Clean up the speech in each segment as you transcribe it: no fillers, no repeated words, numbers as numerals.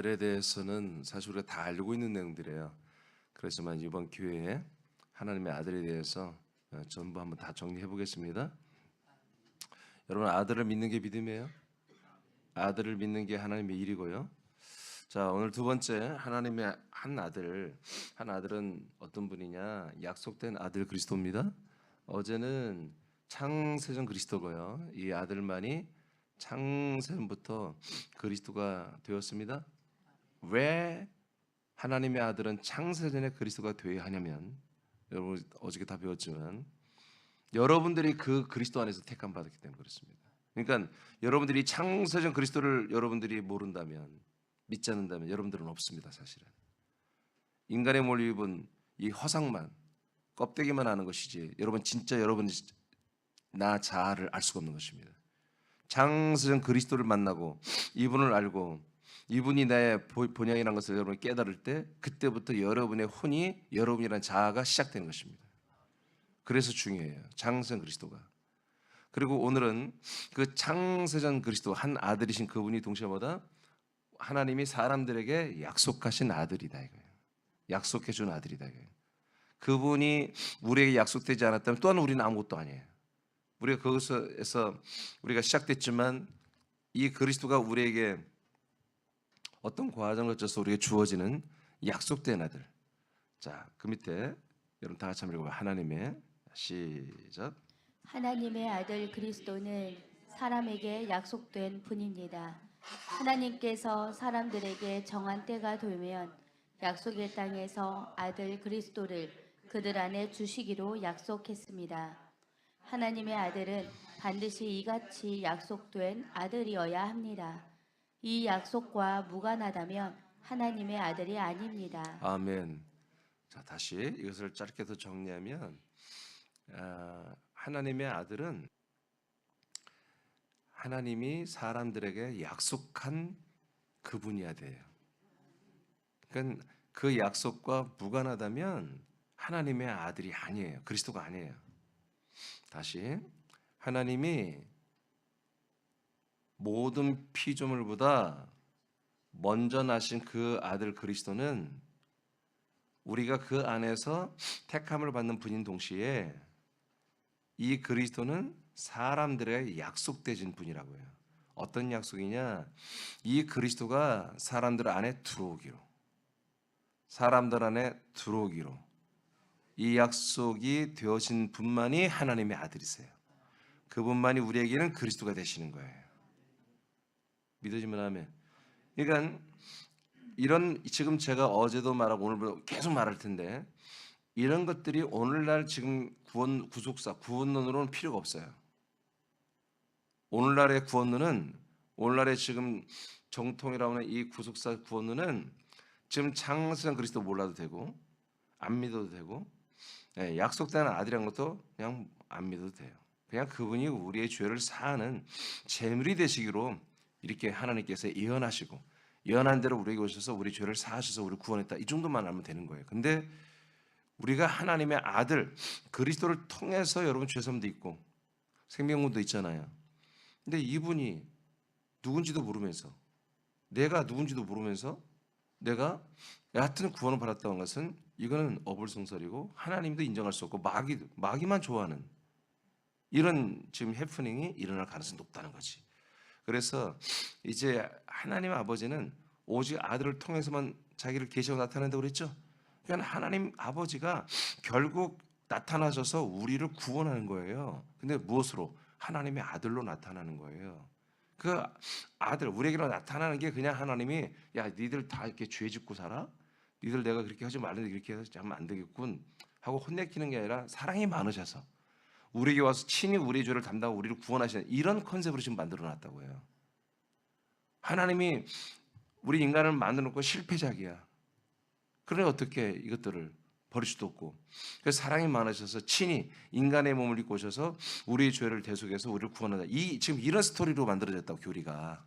아들에 대해서는 사실 우리가 다 알고 있는 내용들이에요. 그렇지만 이번 기회에 하나님의 아들에 대해서 전부 한번 다 정리해 보겠습니다. 여러분, 아들을 믿는 게 믿음이에요? 아들을 믿는 게 하나님의 일이고요. 자, 오늘 두 번째, 하나님의 한 아들. 한 아들은 어떤 분이냐? 약속된 아들 그리스도입니다. 어제는 창세전 그리스도고요. 이 아들만이 창세전부터 그리스도가 되었습니다. 왜 하나님의 아들은 창세전에 그리스도가 되어야 하냐면, 여러분 어저께 다 배웠지만 여러분들이 그 그리스도 안에서 택함 받았기 때문에 그렇습니다. 그러니까 여러분들이 창세전 그리스도를 여러분들이 모른다면, 믿지 않는다면 여러분들은 없습니다. 사실은 인간의 몸을 입은 이 허상만, 껍데기만 아는 것이지 여러분 진짜 여러분 나 자아를 알 수가 없는 것입니다. 창세전 그리스도를 만나고 이분을 알고 이분이 나의 본향이라는 것을 여러분이 깨달을 때, 그때부터 여러분의 혼이, 여러분이라는 자아가 시작되는 것입니다. 그래서 중요해요, 창세전 그리스도가. 그리고 오늘은 그 창세전 그리스도, 한 아들이신 그분이 동시에 뭐다? 하나님이 사람들에게 약속하신 아들이다 이거예요. 약속해 준 아들이다 이거예요. 그분이 우리에게 약속되지 않았다면 또한 우리는 아무것도 아니에요. 우리가 거기서 우리가 시작됐지만 이 그리스도가 우리에게 어떤 과정을 거쳐서 우리에게 주어지는 약속된 아들. 자, 그 밑에 여러분 다 같이 한번 읽어봐요. 하나님의, 시작. 하나님의 아들 그리스도는 사람에게 약속된 분입니다. 하나님께서 사람들에게 정한 때가 되면 약속의 땅에서 아들 그리스도를 그들 안에 주시기로 약속했습니다. 하나님의 아들은 반드시 이같이 약속된 아들이어야 합니다. 이 약속과 무관하다면 하나님의 아들이 아닙니다. 아멘. 자, 다시 이것을 짧게 더 정리하면, 하나님의 아들은 하나님이 사람들에게 약속한 그분이어야 돼요. 그러니까 그 약속과 무관하다면 하나님의 아들이 아니에요. 그리스도가 아니에요. 다시, 하나님이 모든 피조물보다 먼저 나신 그 아들 그리스도는 우리가 그 안에서 택함을 받는 분인 동시에 이 그리스도는 사람들에게 약속되진 분이라고요. 어떤 약속이냐? 이 그리스도가 사람들 안에 들어오기로, 사람들 안에 들어오기로, 이 약속이 되어진 분만이 하나님의 아들이세요. 그분만이 우리에게는 그리스도가 되시는 거예요. 믿어지면 아멘. 그러니까 이런, 지금 제가 어제도 말하고 오늘도 계속 말할 텐데, 이런 것들이 오늘날 지금 구속사, 구원론으로는 필요가 없어요. 오늘날의 구원론은, 오늘날의 지금 정통이라고 하는 이 구속사 구원론은 지금 창세전 그리스도 몰라도 되고, 안 믿어도 되고, 약속된 아들이란 것도 그냥 안 믿어도 돼요. 그냥 그분이 우리의 죄를 사하는 제물이 되시기로 이렇게 하나님께서 예언하시고, 예언한 대로 우리에게 오셔서 우리 죄를 사하셔서 우리를 구원했다, 이 정도만 알면 되는 거예요. 근데 우리가 하나님의 아들 그리스도를 통해서 여러분 죄섬도 있고 생명문도 있잖아요. 근데 이분이 누군지도 모르면서, 내가 누군지도 모르면서 내가 여하튼 구원을 받았다는 것은, 이거는 어불성설이고 하나님도 인정할 수 없고 마귀만 좋아하는 이런 지금 해프닝이 일어날 가능성이 높다는 거지. 그래서 이제 하나님 아버지는 오직 아들을 통해서만 자기를 계시하고 나타낸다고 그랬죠. 그러니까 하나님 아버지가 결국 나타나셔서 우리를 구원하는 거예요. 근데 무엇으로? 하나님의 아들로 나타나는 거예요. 그 아들, 우리에게로 나타나는 게 그냥 하나님이, 야, 니들 다 이렇게 죄 짓고 살아? 니들 내가 그렇게 하지 말는데 이렇게 하면 안 되겠군 하고 혼내키는 게 아니라 사랑이 많으셔서 우리에게 와서 친히 우리의 죄를 담당하고 우리를 구원하시는, 이런 컨셉으로 지금 만들어 놨다고 해요. 하나님이 우리 인간을 만들어 놓고 실패작이야. 그러니 어떻게 이것들을 버릴 수도 없고, 그래서 사랑이 많으셔서 친히 인간의 몸을 입고 오셔서 우리의 죄를 대속해서 우리를 구원하다. 지금 이런 스토리로 만들어졌다고, 교리가.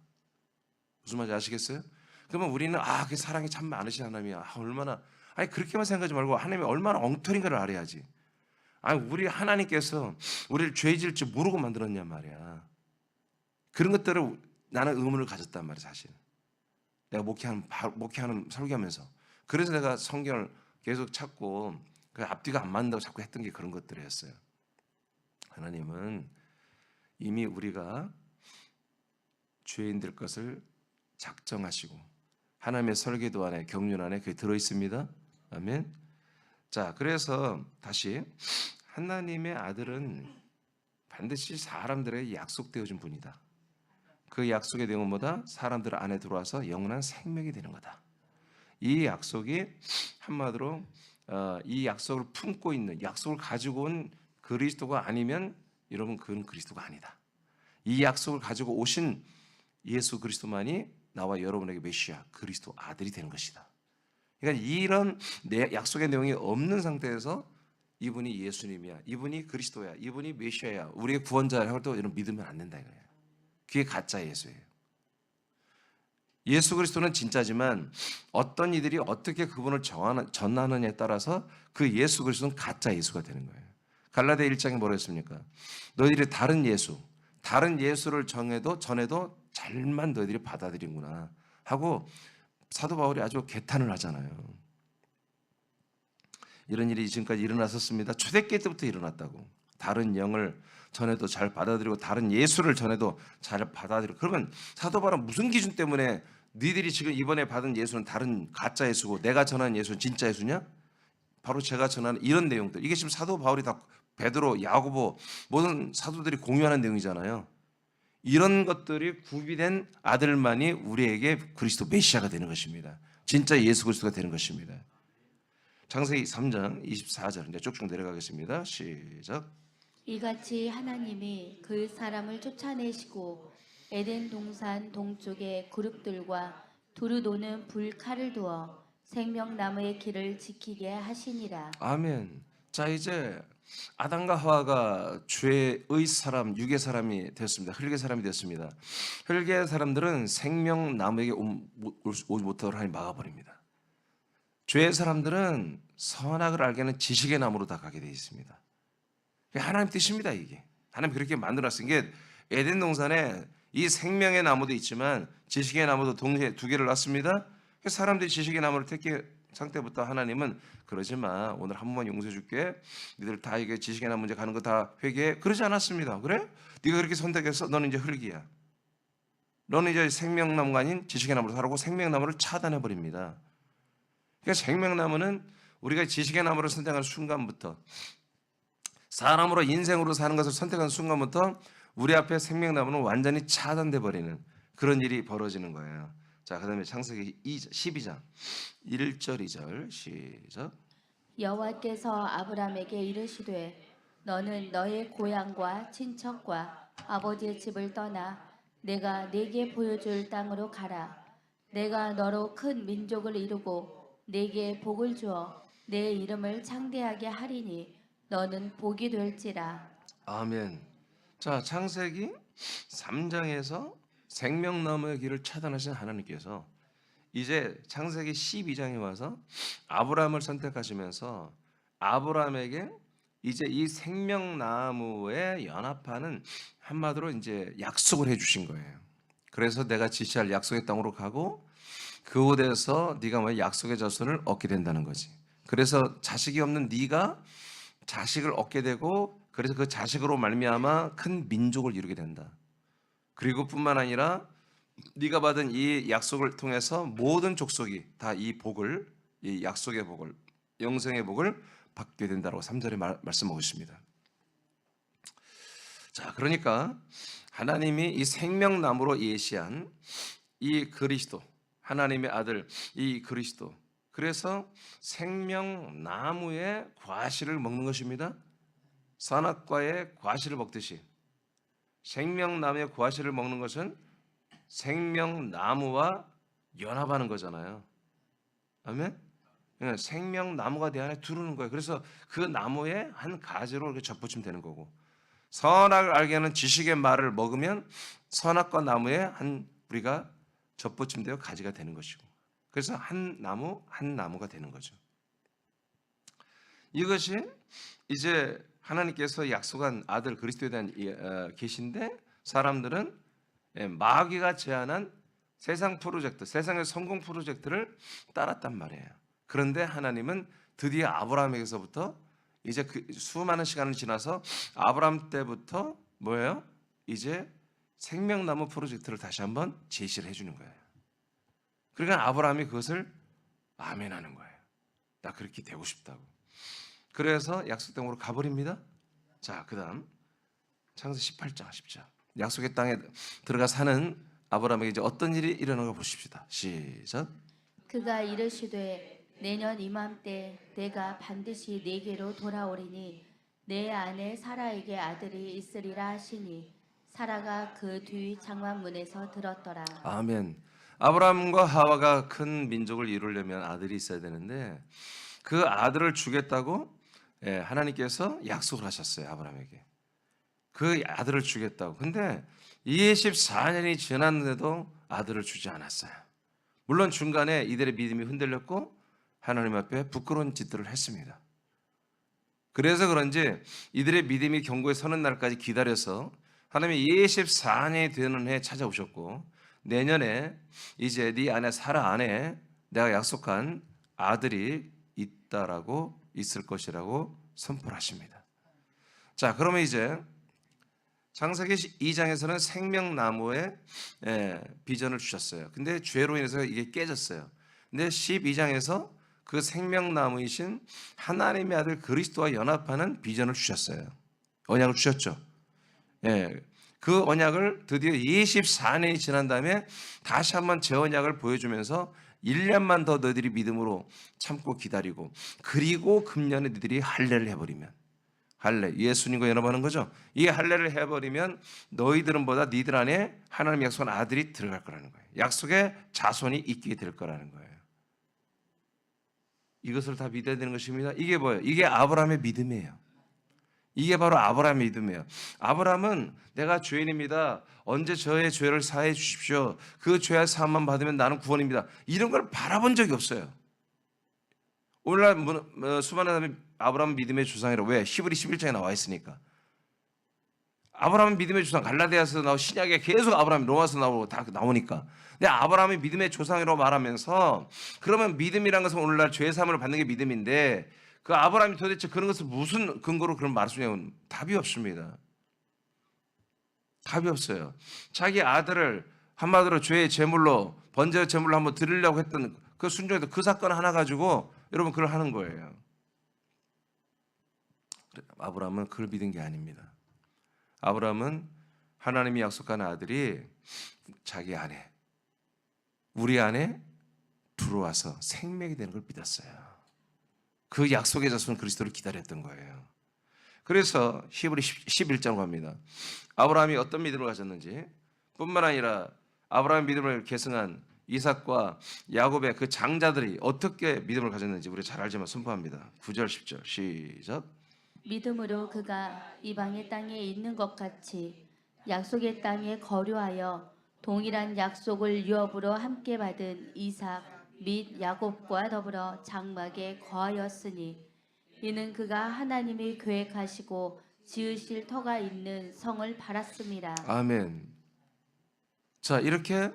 무슨 말인지 아시겠어요? 그러면 우리는 그 사랑이 참 많으신 하나님이야. 얼마나, 아니 그렇게만 생각하지 말고 하나님이 얼마나 엉터리인가를 알아야지. 우리 하나님께서 우리를 죄질 줄 모르고 만들었냔 말이야. 그런 것들을 나는 의문을 가졌단 말이야, 사실. 내가 목회하는 설교하면서. 그래서 내가 성경을 계속 찾고 그 앞뒤가 안 맞는다고 자꾸 했던 게 그런 것들이었어요. 하나님은 이미 우리가 죄인 될 것을 작정하시고 하나님의 설계도 안에, 경륜 안에 그게 들어있습니다. 아멘. 자, 그래서 다시 하나님의 아들은 반드시 사람들에게 약속되어진 분이다. 그 약속의 내용은 뭐다? 사람들 안에 들어와서 영원한 생명이 되는 거다. 이 약속이 한마디로 이 약속을 품고 있는, 약속을 가지고 온 그리스도가 아니면 여러분 그건 그리스도가 아니다. 이 약속을 가지고 오신 예수 그리스도만이 나와 여러분에게 메시아 그리스도 아들이 되는 것이다. 그러니까 이런 약속의 내용이 없는 상태에서 이분이 예수님이야, 이분이 그리스도야, 이분이 메시아야, 우리의 구원자라고 해도 이런 믿으면 안 된다 이거예요. 그게 가짜 예수예요. 예수 그리스도는 진짜지만 어떤 이들이 어떻게 그분을 전하느냐에 따라서 그 예수 그리스도는 가짜 예수가 되는 거예요. 갈라디아 1장에 뭐라 했습니까? 너희들이 다른 예수를 전해도 잘만 너희들이 받아들이는구나 하고 사도 바울이 아주 개탄을 하잖아요. 이런 일이 지금까지 일어났었습니다. 초대교회 때부터 일어났다고. 다른 영을 전해도 잘 받아들이고 다른 예수를 전해도 잘 받아들이고. 그러면 사도 바울은 무슨 기준 때문에 니들이 지금 이번에 받은 예수는 다른 가짜 예수고 내가 전하는 예수는 진짜 예수냐? 바로 제가 전하는 이런 내용들. 이게 지금 사도 바울이 다 베드로, 야고보 모든 사도들이 공유하는 내용이잖아요. 이런 것들이 구비된 아들만이 우리에게 그리스도 메시아가 되는 것입니다. 진짜 예수 그리스도가 되는 것입니다. 창세기 3장 24절 이제 쭉쭉 내려가겠습니다. 시작. 이같이 하나님이 그 사람을 쫓아내시고 에덴 동산 동쪽에 그룹들과 두루 도는 불칼을 두어 생명나무의 길을 지키게 하시니라. 아멘. 자, 이제 아담과 하와가 죄의 사람, 육의 사람이 되었습니다. 흙의 사람이 되었습니다. 흙의 사람들은 생명나무에게 오지 못하도록 하나님 막아버립니다. 죄의 사람들은 선악을 알게 하는 지식의 나무로 다 가게 되어 있습니다. 하나님 뜻입니다. 이게 하나님 그렇게 만들었어요. 이게 에덴 동산에 이 생명의 나무도 있지만 지식의 나무도 동시에 두 개를 놨습니다. 사람들이 지식의 나무를 택한 상태부터 하나님은 그러지 마, 오늘 한 번만 용서해 줄게, 니들 다 이게 지식의 나무 문제 가는 거 다 회개해, 그러지 않았습니다. 그래? 네가 그렇게 선택했어? 너는 이제 흙이야. 너는 이제 생명나무가 아닌 지식의 나무로 살고 생명나무를 차단해 버립니다. 그러니까 생명나무는 우리가 지식의 나무를 선택하는 순간부터, 사람으로 인생으로 사는 것을 선택하는 순간부터 우리 앞에 생명나무는 완전히 차단돼 버리는 그런 일이 벌어지는 거예요. 자, 그다음에 창세기 12장 1절 2절 시작. 여호와께서 아브람에게 이르시되 너는 너의 고향과 친척과 아버지의 집을 떠나 내가 네게 보여줄 땅으로 가라. 내가 너로 큰 민족을 이루고 네게 복을 주어 내 이름을 창대하게 하리니 너는 복이 될지라. 아멘. 자, 창세기 3장에서 생명나무의 길을 차단하신 하나님께서 이제 창세기 12장에 와서 아브라함을 선택하시면서 아브라함에게 이제 이 생명나무에 연합하는 한마디로 이제 약속을 해주신 거예요. 그래서 내가 지시할 약속의 땅으로 가고 그곳에서 네가 뭐 약속의 자손을 얻게 된다는 거지. 그래서 자식이 없는 네가 자식을 얻게 되고, 그래서 그 자식으로 말미암아 큰 민족을 이루게 된다. 그리고 뿐만 아니라 네가 받은 이 약속을 통해서 모든 족속이 다 이 복을, 이 약속의 복을, 영생의 복을 받게 된다고 3절에 말씀하고 있습니다. 자, 그러니까 하나님이 이 생명나무로 예시한 이 그리스도, 하나님의 아들 이 그리스도, 그래서 생명나무의 과실을 먹는 것입니다. 선악과의 과실을 먹듯이 생명나무의 과실을 먹는 것은 생명나무와 연합하는 거잖아요. 아멘? 생명나무가 내 안에 두르는 거예요. 그래서 그 나무의 한 가지로 이렇게 접붙이면 되는 거고, 선악을 알게 하는 지식의 말을 먹으면 선악과 나무에 한 우리가 접붙임되어 가지가 되는 것이고, 그래서 한 나무가 되는 거죠. 이것이 이제 하나님께서 약속한 아들 그리스도에 대한 계시인데, 사람들은 마귀가 제안한 세상 프로젝트, 세상의 성공 프로젝트를 따랐단 말이에요. 그런데 하나님은 드디어 아브라함에게서부터 이제 그 수많은 시간을 지나서 아브라함 때부터 뭐예요? 이제 생명나무 프로젝트를 다시 한번 제시를 해주는 거예요. 그러니까 아브라함이 그것을 아멘하는 거예요. 나 그렇게 되고 싶다고. 그래서 약속 땅으로 가버립니다. 자, 그다음 창세기 18장 10절. 약속의 땅에 들어가 사는 아브라함에게 이제 어떤 일이 일어나가 보십시다. 시작. 그가 이르시되 내년 이맘때 내가 반드시 네게로 돌아오리니 내 아내 사라에게 아들이 있으리라 하시니 사라가 그 뒤 장막문에서 들었더라. 아멘. 아브라함과 하와가 큰 민족을 이루려면 아들이 있어야 되는데 그 아들을 주겠다고 하나님께서 약속을 하셨어요. 아브라함에게. 그 아들을 주겠다고. 근데 24년이 지났는데도 아들을 주지 않았어요. 물론 중간에 이들의 믿음이 흔들렸고 하나님 앞에 부끄러운 짓들을 했습니다. 그래서 그런지 이들의 믿음이 경고에 서는 날까지 기다려서 하나님이 24년이 되는 해에 찾아오셨고 내년에 이제 네 아내 사라 안에 내가 약속한 아들이 있다라고 있을 것이라고 선포를 하십니다. 자, 그러면 이제 창세기 2장에서는 생명나무의 비전을 주셨어요. 근데 죄로 인해서 이게 깨졌어요. 근데 12장에서 그 생명나무이신 하나님의 아들 그리스도와 연합하는 비전을 주셨어요. 언약을 주셨죠. 그 언약을 드디어 24년이 지난 다음에 다시 한번 재언약을 보여주면서 1년만 더 너희들이 믿음으로 참고 기다리고 그리고 금년에 너희들이 할례를 해버리면 할례, 예수님과 연합하는 거죠. 이 할례를 해버리면 너희들은 보다 너희들 안에 하나님 약속한 아들이 들어갈 거라는 거예요. 약속의 자손이 있게 될 거라는 거예요. 이것을 다 믿어야 되는 것입니다. 이게 뭐예요? 이게 아브라함의 믿음이에요. 이게 바로 아브라함의 믿음이에요. 아브라함은 내가 죄인입니다. 언제 저의 죄를 사해 주십시오. 그 죄의 사함만 받으면 나는 구원입니다. 이런 걸 바라본 적이 없어요. 오늘날 수많은 사람이 아브라함 믿음의 조상이라고. 왜? 히브리 11장에 나와 있으니까. 아브라함 믿음의 조상, 갈라디아서 나오고 신약에 계속 아브라함, 로마서 나오고 다 나오니까. 근데 아브라함이 믿음의 조상이라고 말하면서 그러면 믿음이란 것은 오늘날 죄 사함을 받는 게 믿음인데 그 아브라함이 도대체 그런 것을 무슨 근거로 그런 말씀이냐면 답이 없습니다. 답이 없어요. 자기 아들을 한마디로 죄의 제물로 번제의 제물로 한번 드리려고 했던 그 순종에서 그 사건 하나 가지고 여러분 그걸 하는 거예요. 아브라함은 그걸 믿은 게 아닙니다. 아브라함은 하나님이 약속한 아들이 자기 안에 우리 안에 들어와서 생명이 되는 걸 믿었어요. 그 약속의 자손 그리스도를 기다렸던 거예요. 그래서 히브리 11장 갑니다. 아브라함이 어떤 믿음을 가졌는지 뿐만 아니라 아브라함의 믿음을 계승한 이삭과 야곱의 그 장자들이 어떻게 믿음을 가졌는지 우리 잘 알지만 선포합니다. 9절 10절 시작. 믿음으로 그가 이방의 땅에 있는 것 같이 약속의 땅에 거류하여 동일한 약속을 유업으로 함께 받은 이삭 및 야곱과 더불어 장막에 거하였으니 이는 그가 하나님이 계획하시고 지으실 터가 있는 성을 바랐습니다. 아멘. 자, 이렇게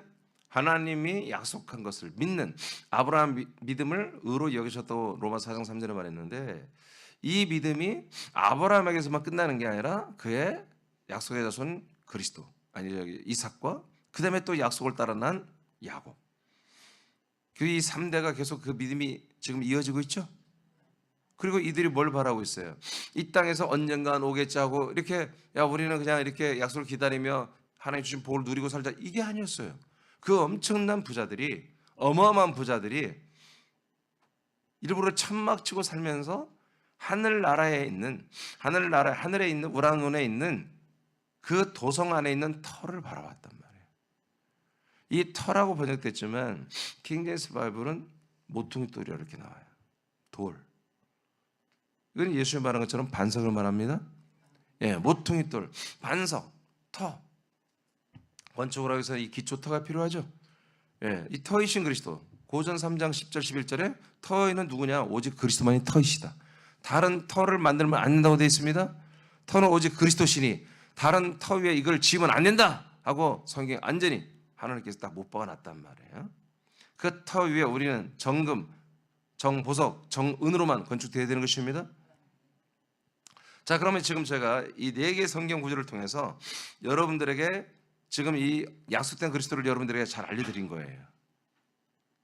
하나님이 약속한 것을 믿는 아브라함 믿음을 의로 여기셨다고 로마서 4장 3절에 말했는데 이 믿음이 아브라함에게서만 끝나는 게 아니라 그의 약속의 자손 그리스도 아니 이삭과 그 다음에 또 약속을 따라 난 야곱 그 이 3대가 계속 그 믿음이 지금 이어지고 있죠. 그리고 이들이 뭘 바라고 있어요? 이 땅에서 언젠간 오겠지 하고 이렇게 야 우리는 그냥 이렇게 약속을 기다리며 하나님 주신 복을 누리고 살자 이게 아니었어요. 그 엄청난 부자들이 어마어마한 부자들이 일부러 천막치고 살면서 하늘에 있는 우라논에 있는 그 도성 안에 있는 터를 바라봤단 말이에요. 이 터라고 번역됐지만 킹 제임스 바이블은 모퉁이 돌이라 이렇게 나와요. 돌. 이건 예수님 말한 것처럼 반석을 말합니다. 모퉁이 돌, 반석, 터. 원칙으로 해서 이 기초터가 필요하죠. 이 터이신 그리스도. 고전 3장 10절 11절에 터에는 누구냐? 오직 그리스도만이 터이시다. 다른 터를 만들면 안 된다고 되어 있습니다. 터는 오직 그리스도시니 다른 터 위에 이걸 지으면 안 된다 하고 성경에 완전히 하나님께서 딱 못 박아놨단 말이에요. 그 터 위에 우리는 정금, 정보석, 정은으로만 건축되어야 되는 것입니다. 자, 그러면 지금 제가 이 4개의 성경 구절을 통해서 여러분들에게 지금 이 약속된 그리스도를 여러분들에게 잘 알려드린 거예요.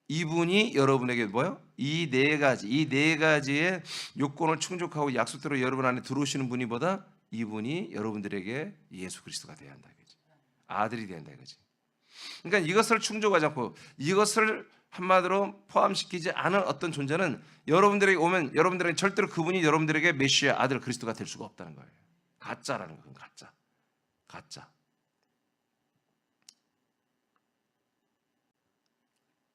이분이 여러분에게 뭐요? 이 네 가지의 요건을 충족하고 약속대로 여러분 안에 들어오시는 분이 보다 이분이 여러분들에게 예수 그리스도가 되어야 한다 이거지. 아들이 되어야 한다 이거지. 그러니까 이것을 충족하지 않고 이것을 한마디로 포함시키지 않은 어떤 존재는 여러분들에게 오면 여러분들은 절대로 그분이 여러분들에게 메시아 아들 그리스도가 될 수가 없다는 거예요. 가짜라는 건 가짜.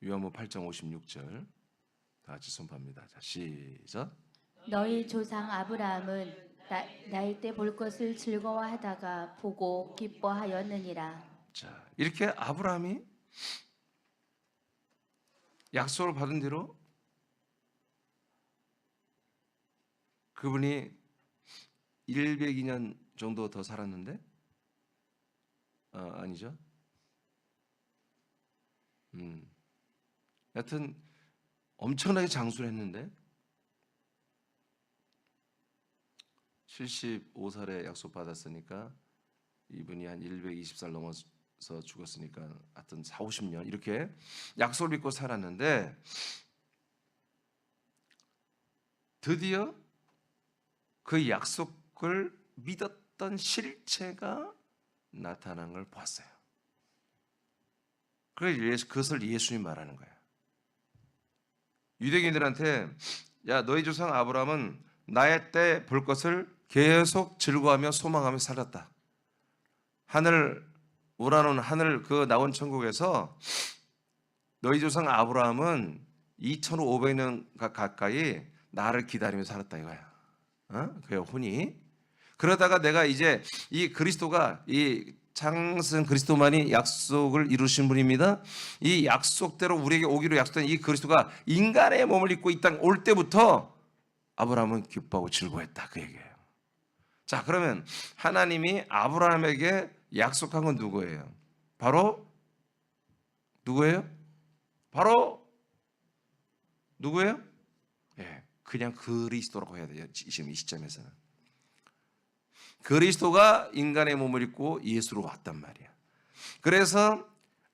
요한복음 8장 56절 다 같이 선포합니다. 자, 시작. 너희 조상 아브라함은 나이 때 볼 것을 즐거워하다가 보고 기뻐하였느니라. 자, 이렇게 아브라함이 약속을 받은 대로 그분이 102년 정도 더 살았는데 아니죠. 여튼 엄청나게 장수를 했는데 75살에 약속 받았으니까 이분이 한 120살 넘어서 죽었으니까 하여튼 4, 50년 이렇게 약속을 믿고 살았는데 드디어 그 약속을 믿었던 실체가 나타난 걸 봤어요. 그래서 그것을 예수님이 말하는 거예요. 유대인들한테 야, 너희 조상 아브라함은 나의 때 볼 것을 계속 즐거워하며 소망하며 살았다. 하늘 우라노는 하늘 그 나온 천국에서 너희 조상 아브라함은 2500년 가까이 나를 기다리며 살았다 이거야. 그게 혼이. 그러다가 내가 이제 이 그리스도가 이 창세전 그리스도만이 약속을 이루신 분입니다. 이 약속대로 우리에게 오기로 약속된 이 그리스도가 인간의 몸을 입고 이 땅 올 때부터 아브라함은 기뻐하고 즐거워했다 그 얘기예요. 자, 그러면 하나님이 아브라함에게 약속한 건 누구예요? 바로 누구예요? 바로 누구예요? 예, 그냥 그리스도라고 해야 돼요. 지금 이 시점에서는 그리스도가 인간의 몸을 입고 예수로 왔단 말이야. 그래서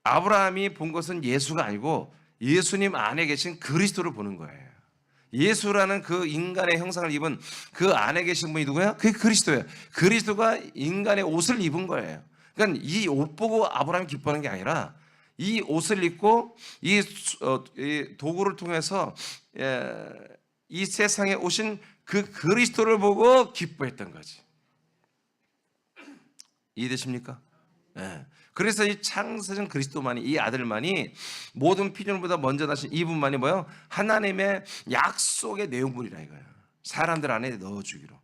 아브라함이 본 것은 예수가 아니고 예수님 안에 계신 그리스도를 보는 거예요. 예수라는 그 인간의 형상을 입은 그 안에 계신 분이 누구야? 그게 그리스도예요. 그리스도가 인간의 옷을 입은 거예요. 그러니까 이 옷 보고 아브라함이 기뻐하는 게 아니라 이 옷을 입고 이 도구를 통해서 이 세상에 오신 그 그리스도를 보고 기뻐했던 거지. 이해되십니까? 네. 그래서 이 창세전 그리스도만이 이 아들만이 모든 필요보다 먼저 나신 이분만이 뭐요? 하나님의 약속의 내용물이라 이거예요. 사람들 안에 넣어주기로.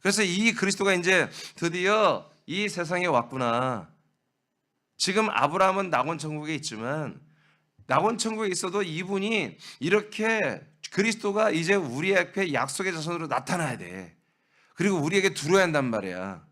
그래서 이 그리스도가 이제 드디어 이 세상에 왔구나. 지금 아브라함은 낙원 천국에 있지만 낙원 천국에 있어도 이분이 이렇게 그리스도가 이제 우리 앞에 약속의 자손으로 나타나야 돼. 그리고 우리에게 들어야 한단 말이야.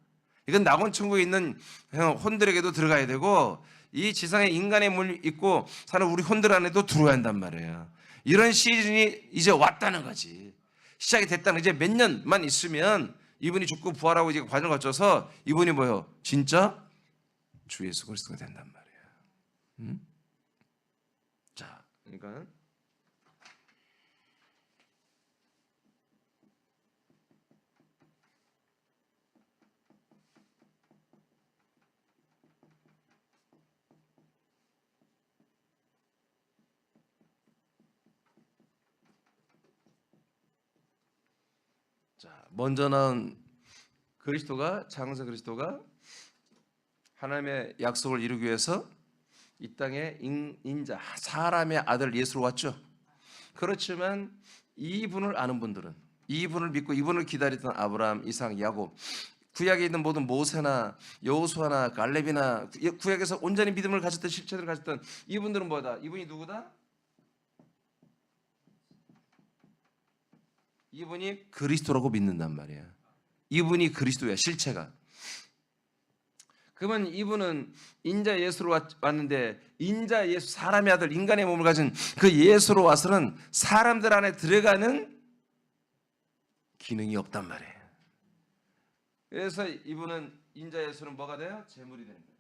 이건 낙원 천국에 있는 혼들에게도 들어가야 되고 이 지상에 인간의 몸을 입고 사는 우리 혼들 안에도 들어야 한단 말이에요. 이런 시즌이 이제 왔다는 거지. 시작이 됐다는 이제 몇 년만 있으면 이분이 죽고 부활하고 이제 과정을 거쳐서 이분이 뭐요? 진짜 주 예수 그리스도가 된단 말이에요. 자, 그러니까 먼저 나온 그리스도가 창세 그리스도가 하나님의 약속을 이루기 위해서 이 땅에 인자 사람의 아들 예수로 왔죠. 그렇지만 이분을 아는 분들은 이분을 믿고 이분을 기다리던 아브라함, 이삭, 야곱 구약에 있는 모든 모세나 여호수아나 갈렙이나 구약에서 온전히 믿음을 가졌던 실체들을 가졌던 이분들은 뭐다? 이분이 누구다? 이분이 그리스도라고 믿는단 말이야. 이분이 그리스도야 실체가. 그러면 이분은 인자 예수로 왔는데 인자 예수 사람의 아들 인간의 몸을 가진 그 예수로 와서는 사람들 안에 들어가는 기능이 없단 말이에요. 그래서 이분은 인자 예수는 뭐가 돼요? 제물이 되는 거예요.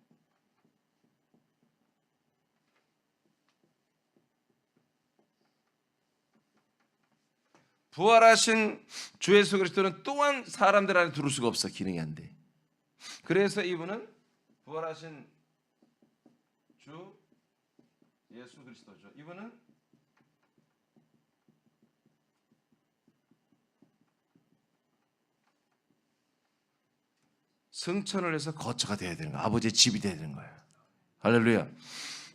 부활하신 주 예수 그리스도는 또한 사람들 안에 들어올 수가 없어. 기능이 안 돼. 그래서 이분은 부활하신 주 예수 그리스도죠. 이분은 승천을 해서 거처가 돼야 되는 거야. 아버지의 집이 돼야 되는 거예요. 할렐루야.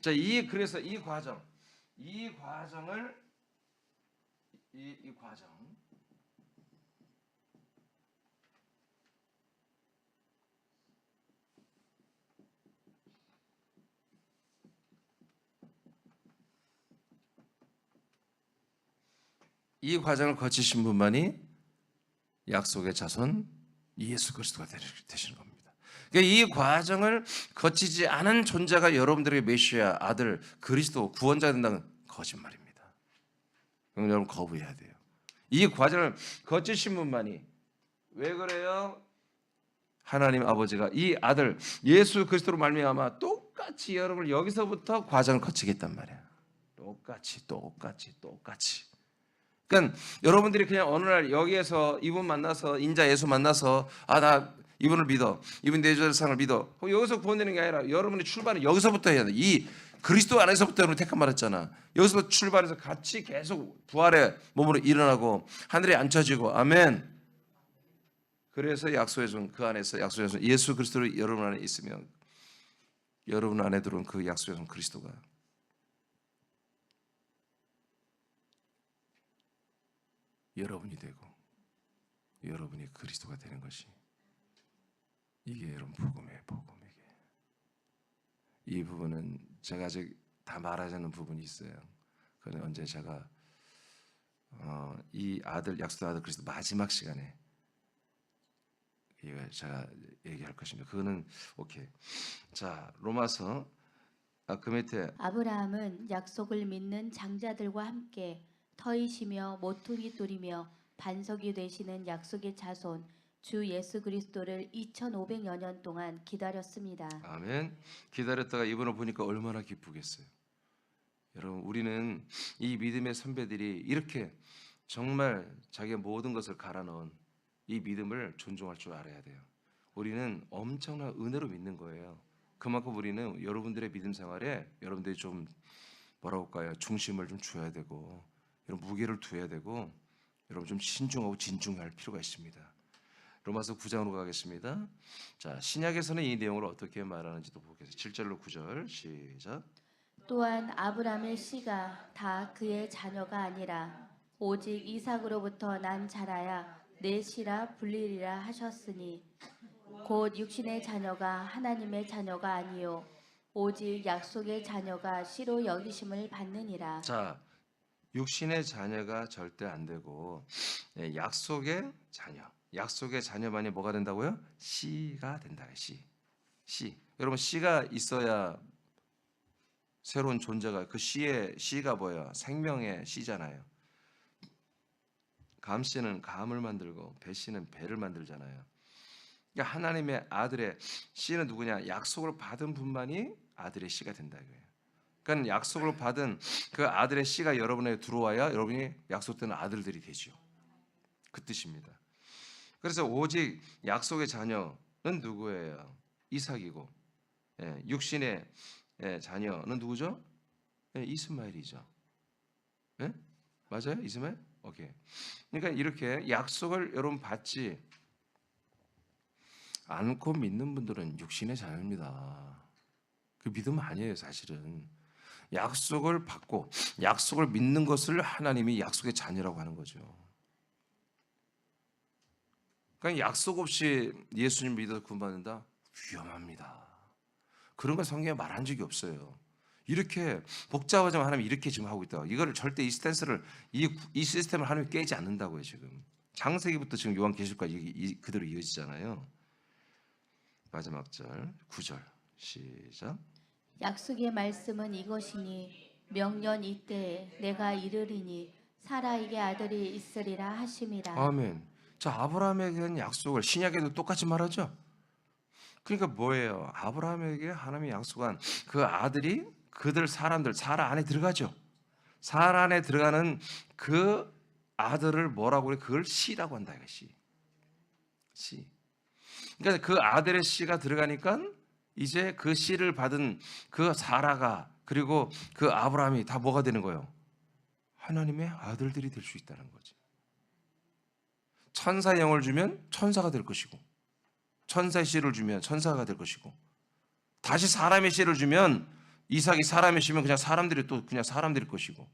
자, 그래서 이 과정을 이 과정 이 과정을 거치신 분만이 약속의 자손 예수 그리스도가 되시는 겁니다. 그러니까 이 과정을 거치지 않은 존재가 여러분들에게 메시아 아들 그리스도 구원자 된다는 거짓말입니다. 그럼 여러분 거부해야 돼요. 이 과정을 거치신 분만이 왜 그래요? 하나님 아버지가 이 아들 예수 그리스도로 말미암아 똑같이 여러분을 여기서부터 과정을 거치겠단 말이야. 똑같이. 그러니까 여러분들이 그냥 어느 날 여기에서 이분 만나서 인자 예수 만나서 나 이분을 믿어. 이분 내 조상을 믿어. 여기서 구원되는 게 아니라 여러분의 출발은 여기서부터 해야 돼. 이 그리스도 안에서부터 여러분 택한 말했잖아. 여기서 출발해서 같이 계속 부활의 몸으로 일어나고 하늘에 앉혀지고 아멘. 그래서 약속의 손 그 안에서 약속의 손 예수 그리스도로 여러분 안에 있으면 여러분 안에 들어온 그 약속의 손 그리스도가 여러분이 되고 여러분이 그리스도가 되는 것이 이게 여러분 복음이에요. 이 부분은 제가 아직 다 말하지 않는 부분이 있어요. 그건 언제 제가 이 아들 약속의 아들 그리스도 마지막 시간에 이거 제가 얘기할 것입니다. 그거는 오케이. 자, 로마서 그 밑에 아브라함은 약속을 믿는 장자들과 함께 터이시며 모퉁이 돌이며 반석이 되시는 약속의 자손 주 예수 그리스도를 2500여 년 동안 기다렸습니다. 아멘. 기다렸다가 이분을 보니까 얼마나 기쁘겠어요. 여러분 우리는 이 믿음의 선배들이 이렇게 정말 자기의 모든 것을 갈아 넣은 이 믿음을 존중할 줄 알아야 돼요. 우리는 엄청난 은혜로 믿는 거예요. 그만큼 우리는 여러분들의 믿음 생활에 여러분들이 좀 뭐라고 할까요? 중심을 좀 줘야 되고 여러분 무게를 둬야 되고 여러분 좀 신중하고 진중할 필요가 있습니다. 로마서 9장으로 가겠습니다. 자, 신약에서는 이 내용을 어떻게 말하는지도 보겠습니다. 7절로 9절 시작. 또한 아브라함의 씨가 다 그의 자녀가 아니라 오직 이삭으로부터 난 자라야 내 씨라 불리리라 하셨으니 곧 육신의 자녀가 하나님의 자녀가 아니요 오직 약속의 자녀가 씨로 여기심을 받느니라. 자, 육신의 자녀가 절대 안 되고 약속의 자녀. 약속의 자녀만이 뭐가 된다고요? 씨가 된다. 씨. 여러분 씨가 있어야 새로운 존재가 그 씨가 뭐예요? 생명의 씨잖아요. 감씨는 감을 만들고 배씨는 배를 만들잖아요. 그러니까 하나님의 아들의 씨는 누구냐? 약속을 받은 분만이 아들의 씨가 된다 이거예요. 그러니까 약속을 받은 그 아들의 씨가 여러분에 들어와야 여러분이 약속된 아들들이 되죠. 그 뜻입니다. 그래서 오직 약속의 자녀는 누구예요? 이삭이고 육신의 자녀는 누구죠? 이스마엘이죠. 맞아요? 이스마엘? 오케이. 그러니까 이렇게 약속을 여러분 받지 않고 믿는 분들은 육신의 자녀입니다. 그 믿음 아니에요, 사실은. 약속을 받고 약속을 믿는 것을 하나님이 약속의 자녀라고 하는 거죠. 그러니까 약속 없이 예수님 믿어서 구원받는다? 위험합니다. 그런 걸 성경에 말한 적이 없어요. 이렇게 복잡하지만 하나님 이렇게 지금 하고 있다. 이거를 절대 이 스탠스를 이 시스템을 하나님 깨지 않는다고요. 지금 창세기부터 지금 요한계시록까지 그대로 이어지잖아요. 마지막 절 9절 시작. 약속의 말씀은 이것이니 명년 이때에 내가 이르리니 사라에게 아들이 있으리라 하심이라. 아멘. 자, 아브라함에게 대한 약속을 신약에도 똑같이 말하죠. 그러니까 뭐예요? 아브라함에게 하나님이 약속한 그 아들이 그들 사람들 사라 안에 들어가죠. 사라 안에 들어가는 그 아들을 뭐라고 그래? 그걸 씨라고 한다 이거 씨. 씨. 그러니까 그 아들의 씨가 들어가니까 이제 그 씨를 받은 그 사라가 그리고 그 아브라함이 다 뭐가 되는 거예요? 하나님의 아들들이 될 수 있다는 거지. 천사의 영을 주면 천사가 될 것이고, 천사의 씨를 주면 천사가 될 것이고, 다시 사람의 씨를 주면 이삭이 사람의 씨면 그냥 사람들이 또 그냥 사람들일 것이고.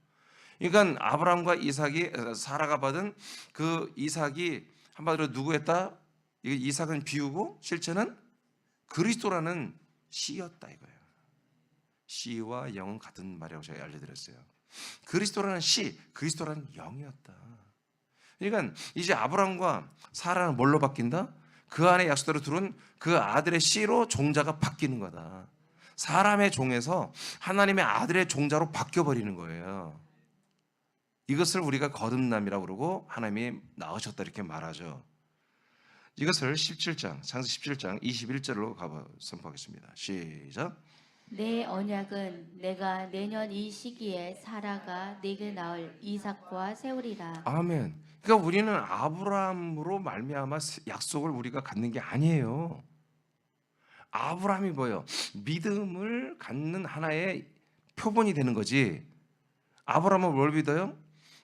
그러니까 아브라함과 이삭이 사라가 받은 그 이삭이 한마디로 누구였다? 이삭은 비우고 실제는 그리스도라는 씨였다 이거예요. 씨와 영은 같은 말이라고 제가 알려드렸어요. 그리스도라는 씨, 그리스도라는 영이었다. 그러니까 이제 아브라함과 사라는 뭘로 바뀐다? 그 안에 약속대로 들어온 그 아들의 씨로 종자가 바뀌는 거다. 사람의 종에서 하나님의 아들의 종자로 바뀌어버리는 거예요. 이것을 우리가 거듭남이라고 그러고 하나님이 낳으셨다 이렇게 말하죠. 이것을 17장, 창세기 17장 21절로 가봐 선포하겠습니다. 시작. 내 언약은 내가 내년 이 시기에 사라가 내게 낳을 이삭과 세우리라. 아멘. 그러니까 우리는 아브라함으로 말미암아 약속을 우리가 갖는 게 아니에요. 아브라함이 뭐예요? 믿음을 갖는 하나의 표본이 되는 거지. 아브라함은 뭘 믿어요?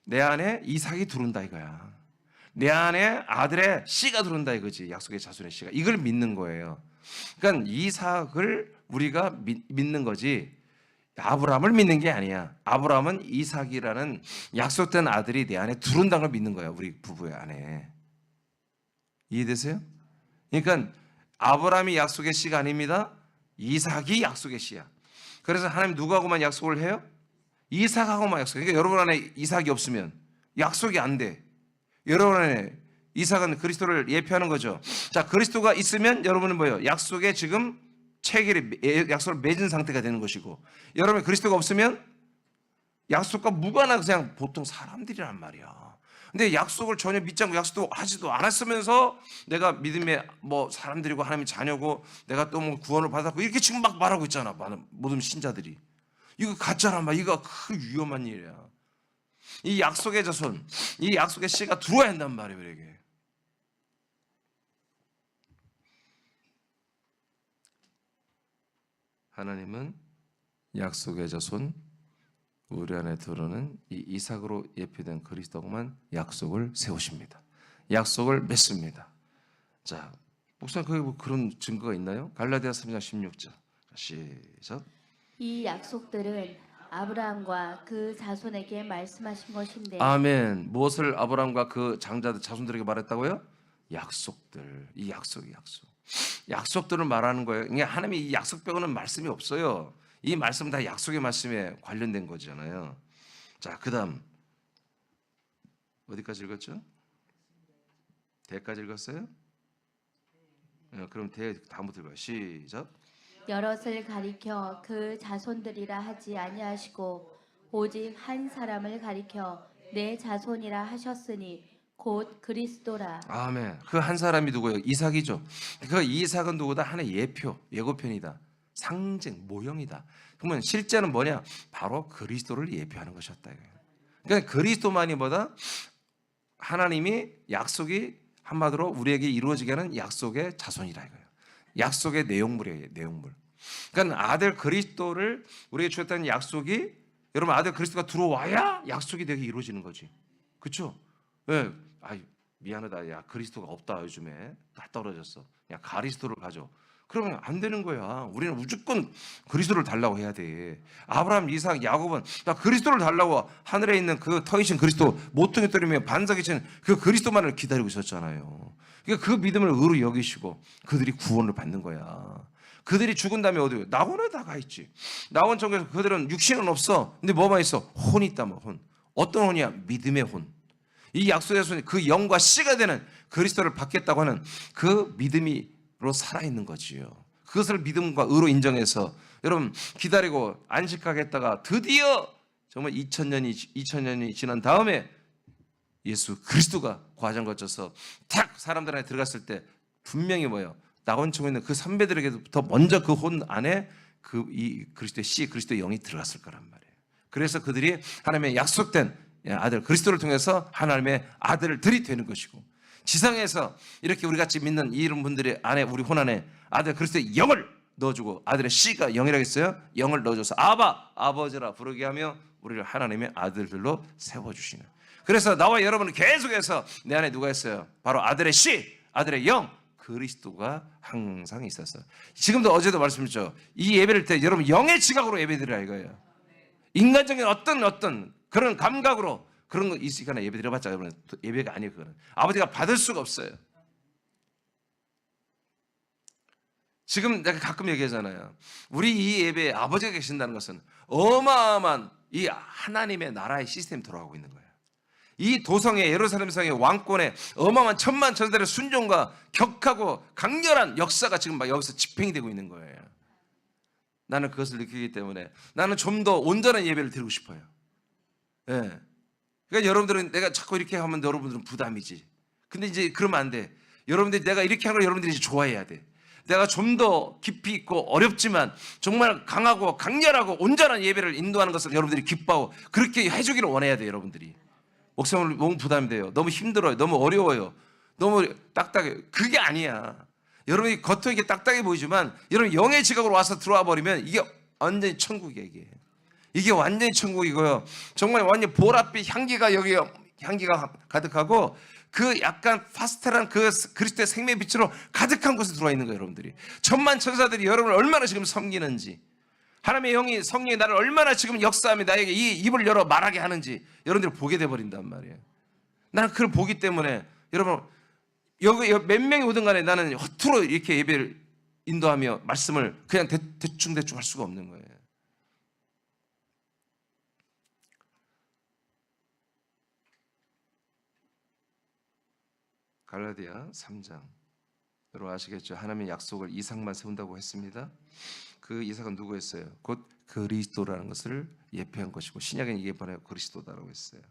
내 안에 이삭이 들어온다 이거야. 내 안에 아들의 씨가 들어온다 이거지. 약속의 자손의 씨가. 이걸 믿는 거예요. 그러니까 이삭을 우리가 믿는 거지 아브라함을 믿는 게 아니야. 아브라함은 이삭이라는 약속된 아들이 내 안에 들어온다는 걸 믿는 거야. 우리 부부의 안에. 이해되세요? 그러니까 아브라함이 약속의 씨가 아닙니다. 이삭이 약속의 씨야. 그래서 하나님 누구하고만 약속을 해요? 이삭하고만 약속해요. 그러니까 여러분 안에 이삭이 없으면 약속이 안 돼. 여러분 안에 이삭은 그리스도를 예표하는 거죠. 자, 그리스도가 있으면 여러분은 뭐예요? 약속에 지금 체결이 약속을 맺은 상태가 되는 것이고, 여러분 그리스도가 없으면 약속과 무관한 그냥 보통 사람들이란 말이야. 근데 약속을 전혀 믿지 않고 약속도 하지도 않았으면서 내가 믿음의 뭐 사람들이고 하나님의 자녀고 내가 또 뭐 구원을 받았고 이렇게 지금 막 말하고 있잖아. 모든 신자들이. 이거 가짜란 말. 이거 그 위험한 일이야. 이 약속의 자손, 이 약속의 씨가 들어와야 한단 말이에요. 우리에게. 하나님은 약속의 자손 우리 안에 들어오는 이 이삭으로 예표된 그리스도만 약속을 세우십니다. 약속을 맺습니다. 자, 목사님 거기 뭐 그런 증거가 있나요? 갈라디아서 3장 16절 시작. 이 약속들은 아브라함과 그 자손에게 말씀하신 것인데. 아멘. 무엇을 아브라함과 그 장자들 자손들에게 말했다고요? 약속들. 이 약속이 약속. 약속들을 말하는 거예요. 그러니까 하나님이 이 약속 빼고는 말씀이 없어요. 이 말씀은 다 약속의 말씀에 관련된 거잖아요. 자, 그다음 어디까지 읽었죠? 대까지 읽었어요? 그럼 대 다음부터 읽어요. 시작. 여럿을 가리켜 그 자손들이라 하지 아니하시고 오직 한 사람을 가리켜 내 자손이라 하셨으니 곧 그리스도라. 아멘. 그 한 사람이 누구예요? 이삭이죠. 그 이삭은 누구다? 하나의 예표, 예고편이다. 상징, 모형이다. 그러면 실제는 뭐냐? 바로 그리스도를 예표하는 것이었다. 그러니까 그리스도만이 뭐다? 하나님이 약속이 한마디로 우리에게 이루어지게 하는 약속의 자손이라 이거예요. 약속의 내용물이에요. 내용물. 그러니까 아들 그리스도를 우리에게 주었다는 약속이 여러분 아들 그리스도가 들어와야 약속이 되게 이루어지는 거지. 그렇죠? 예. 아이 미안하다. 야 그리스도가 없다 요즘에 다 떨어졌어. 야 가리스도를 가져. 그러면 안 되는 거야. 우리는 무조건 그리스도를 달라고 해야 돼. 아브라함, 이삭, 야곱은 나 그리스도를 달라고 하늘에 있는 그 터이신 그리스도 모퉁이 떨이며 반석이 친 그 그리스도만을 기다리고 있었잖아요. 그러니까 그 믿음을 의로 여기시고 그들이 구원을 받는 거야. 그들이 죽은 다음에 어디에? 낙원에 다 가 있지. 낙원 쪽에서 그들은 육신은 없어. 근데 뭐만 있어? 혼이 있다 뭐 혼. 어떤 혼이야? 믿음의 혼. 이 약속의 손이 그 영과 씨가 되는 그리스도를 받겠다고 하는 그 믿음이 살아있는 거지요. 그것을 믿음과 의로 인정해서 여러분 기다리고 안식하겠다가 드디어 정말 2000년이 지난 다음에 예수 그리스도가 과정 거쳐서 탁 사람들 안에 들어갔을 때 분명히 뭐예요? 낙원초에 있는 그 선배들에게부터 먼저 그 혼 안에 이 그리스도의 씨, 그리스도의 영이 들어갔을 거란 말이에요. 그래서 그들이 하나님의 약속된 아들 그리스도를 통해서 하나님의 아들들이 되는 것이고, 지상에서 이렇게 우리 같이 믿는 이런 분들의 안에 우리 혼 안에 아들 그리스도의 영을 넣어주고, 아들의 씨가 영이라고 했어요. 영을 넣어줘서 아버지라 부르게 하며 우리를 하나님의 아들들로 세워주시는. 그래서 나와 여러분은 계속해서 내 안에 누가 있어요? 바로 아들의 씨, 아들의 영 그리스도가 항상 있었어요. 지금도 어제도 말씀드렸죠. 이 예배를 때 여러분 영의 지각으로 예배드리라 이거예요. 인간적인 어떤 그런 감각으로 그런 거 있으니까 예배 드려봤자 여러분 예배가 아니에요. 그거는 아버지가 받을 수가 없어요. 지금 내가 가끔 얘기하잖아요. 우리 이 예배에 아버지가 계신다는 것은 어마어마한 이 하나님의 나라의 시스템이 돌아가고 있는 거예요. 이 도성의 예루살렘 성의 왕권의 어마어마한 천만 천사들의 순종과 격하고 강렬한 역사가 지금 막 여기서 집행이 되고 있는 거예요. 나는 그것을 느끼기 때문에 나는 좀 더 온전한 예배를 드리고 싶어요. 예. 그러니까 여러분들은 내가 자꾸 이렇게 하면 여러분들은 부담이지. 근데 이제 그러면 안 돼. 여러분들이 내가 이렇게 하는 걸 여러분들이 이제 좋아해야 돼. 내가 좀 더 깊이 있고 어렵지만 정말 강하고 강렬하고 온전한 예배를 인도하는 것을 여러분들이 기뻐하고 그렇게 해주기를 원해야 돼. 여러분들이 목사님 너무 부담이 돼요. 너무 힘들어요. 너무 어려워요. 너무 딱딱해요. 그게 아니야. 여러분이 겉으로 이게 딱딱해 보이지만 여러분 영의 지각으로 와서 들어와 버리면 이게 완전히 천국이에요. 이게 완전히 천국이고요. 정말 완전 보랏빛 향기가 여기 향기가 가득하고 그 약간 파스텔한 그 그리스도의 생명의 빛으로 가득한 곳에 들어와 있는 거예요. 여러분들이 천만 천사들이 여러분을 얼마나 지금 섬기는지, 하나님의 영이 성령이 나를 얼마나 지금 역사하며 나에게 이 입을 열어 말하게 하는지 여러분들이 보게 돼버린단 말이에요. 나는 그걸 보기 때문에 여러분 여기 몇 명이 오든 간에 나는 허투루 이렇게 예배를 인도하며 말씀을 그냥 대충 할 수가 없는 거예요. 갈라디아 3장 여러분 아시겠죠? 하나님의 약속을 이삭만 세운다고 했습니다. 그 이삭은 누구였어요? 곧 그리스도라는 것을 예표한 것이고 신약에는 이게 바로 그리스도다라고 했어요.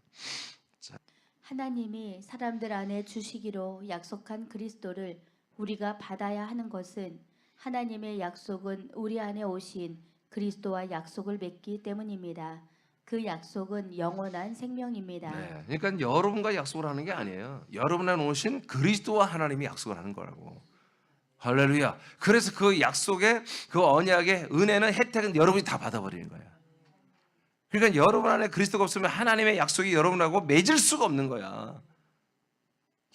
하나님이 사람들 안에 주시기로 약속한 그리스도를 우리가 받아야 하는 것은 하나님의 약속은 우리 안에 오신 그리스도와 약속을 맺기 때문입니다. 그 약속은 영원한 생명입니다. 네, 그러니까 여러분과 약속을 하는 게 아니에요. 여러분 안에 오신 그리스도와 하나님이 약속을 하는 거라고. 할렐루야. 그래서 그 약속의 그 언약의 은혜는 혜택은 여러분이 다 받아버리는 거예요. 그러니까 여러분 안에 그리스도가 없으면 하나님의 약속이 여러분하고 맺을 수가 없는 거야.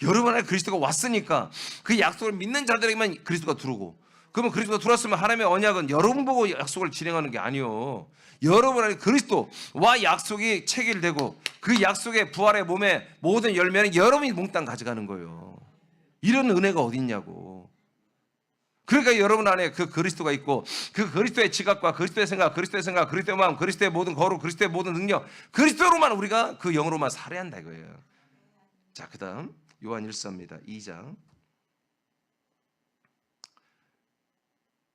여러분 안에 그리스도가 왔으니까 그 약속을 믿는 자들에게만 그리스도가 들어오고, 그러면 그리스도가 들어왔으면 하나님의 언약은 여러분 보고 약속을 진행하는 게 아니요. 여러분 안에 그리스도와 약속이 체결되고 그 약속의 부활의 몸에 모든 열매는 여러분이 몽땅 가져가는 거예요. 이런 은혜가 어디 있냐고. 그러니까 여러분 안에 그 그리스도가 있고 그 그리스도의 지각과 그리스도의 생각, 그리스도의 마음, 그리스도의 모든 거룩, 그리스도의 모든 능력, 그리스도로만 우리가 그 영으로만 살아야 한다 이거예요. 자, 그다음 요한 1서입니다. 2장.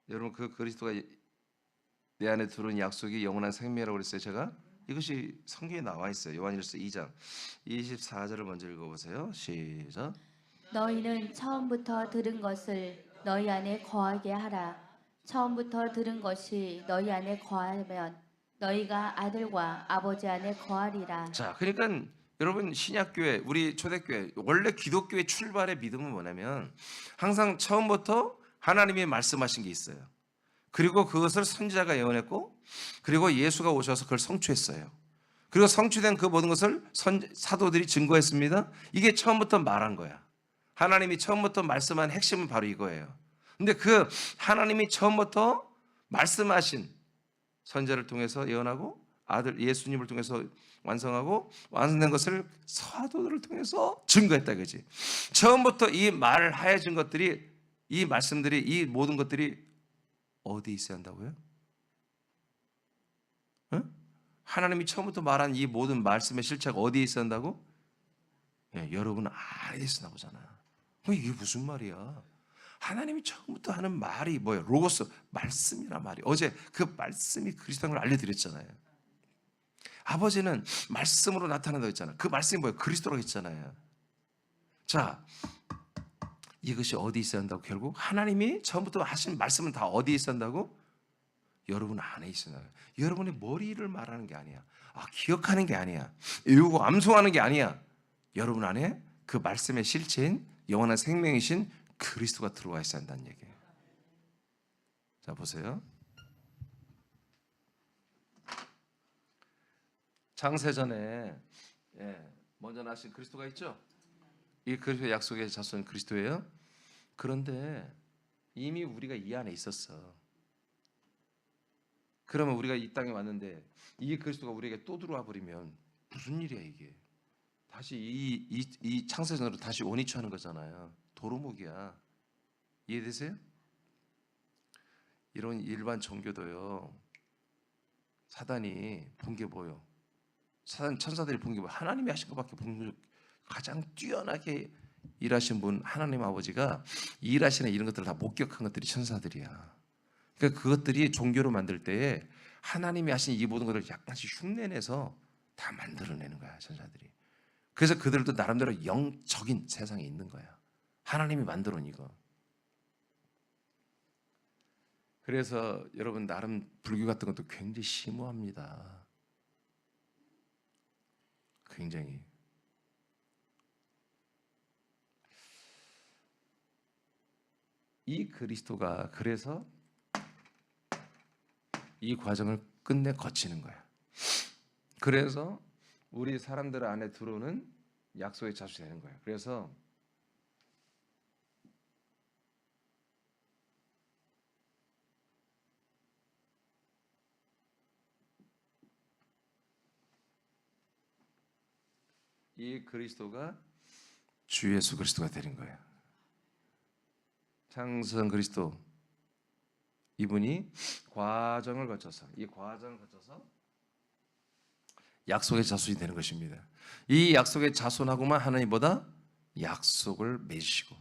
여러분 그 그리스도가 내 안에 들어온 약속이 영원한 생명이라고 그랬어요. 제가 이것이 성경에 나와 있어요. 요한 1서 2장 24절을 먼저 읽어보세요. 시작. 너희는 처음부터 들은 것을 너희 안에 거하게 하라. 처음부터 들은 것이 너희 안에 거하면 너희가 아들과 아버지 안에 거하리라. 자, 그러니까 여러분 신약교회, 우리 초대교회, 원래 기독교의 출발의 믿음은 뭐냐면 항상 처음부터 하나님이 말씀하신 게 있어요. 그리고 그것을 선지자가 예언했고, 그리고 예수가 오셔서 그걸 성취했어요. 그리고 성취된 그 모든 것을 사도들이 증거했습니다. 이게 처음부터 말한 거야. 하나님이 처음부터 말씀한 핵심은 바로 이거예요. 근데 그 하나님이 처음부터 말씀하신 선지자를 통해서 예언하고 아들 예수님을 통해서 완성하고 완성된 것을 사도들을 통해서 증거했다 그지. 처음부터 이 말을 하여진 것들이, 이 말씀들이, 이 모든 것들이 어디 있어야 한다고요? 응? 하나님이 처음부터 말한 이 모든 말씀의 실체가 어디에 있어야 한다고? 예, 여러분 안에 있으나 보잖아. 이게 무슨 말이야? 하나님이 처음부터 하는 말이 뭐예요? 로고스, 말씀이란 말이. 어제 그 말씀이 그리스도인 걸 알려드렸잖아요. 아버지는 말씀으로 나타난다고 했잖아요. 그 말씀이 뭐예요? 그리스도라고 했잖아요. 자, 이것이 어디 있어야 한다고? 결국 하나님이 처음부터 하신 말씀은 다 어디에 있어야 한다고? 여러분 안에 있어야 한다. 여러분의 머리를 말하는 게 아니야. 기억하는 게 아니야. 외우고 암송하는 게 아니야. 여러분 안에 그 말씀의 실체인 영원한 생명이신 그리스도가 들어와 있어야 한다는 얘기예요. 자, 보세요. 창세전에 먼저 나신 그리스도가 있죠? 이 그리스도의 약속의 자손은 그리스도예요. 그런데 이미 우리가 이 안에 있었어. 그러면 우리가 이 땅에 왔는데 이 그리스도가 우리에게 또 들어와 버리면 무슨 일이야 이게? 다시 이 창세전으로 다시 원위치하는 거잖아요. 도루묵이야. 이해되세요? 이런 일반 종교도요. 사단이 본 게 뭐요? 천사들이 본 게 뭐? 하나님이 하신 것밖에 본 가장 뛰어나게 일하신 분 하나님 아버지가 일하시는 이런 것들을 다 목격한 것들이 천사들이야. 그러니까 그것들이 종교로 만들 때에 하나님이 하신 이 모든 것을 약간씩 흉내내서 다 만들어내는 거야, 천사들이. 그래서 그들도 나름대로 영적인 세상에 있는 거야. 하나님이 만들어 놓은 이거. 그래서 여러분 나름 불교 같은 것도 굉장히 심오합니다. 굉장히. 이 그리스도가 그래서 이 과정을 끝내 거치는 거야. 그래서 우리 사람들 안에 들어오는 약속의 자손이 되는 거야. 그래서 이 그리스도가 주 예수 그리스도가 되는 거예요. 창세전 그리스도 이분이 과정을 거쳐서 약속의 자손이 되는 것입니다. 이 약속의 자손하고만 하나님보다 약속을 맺으시고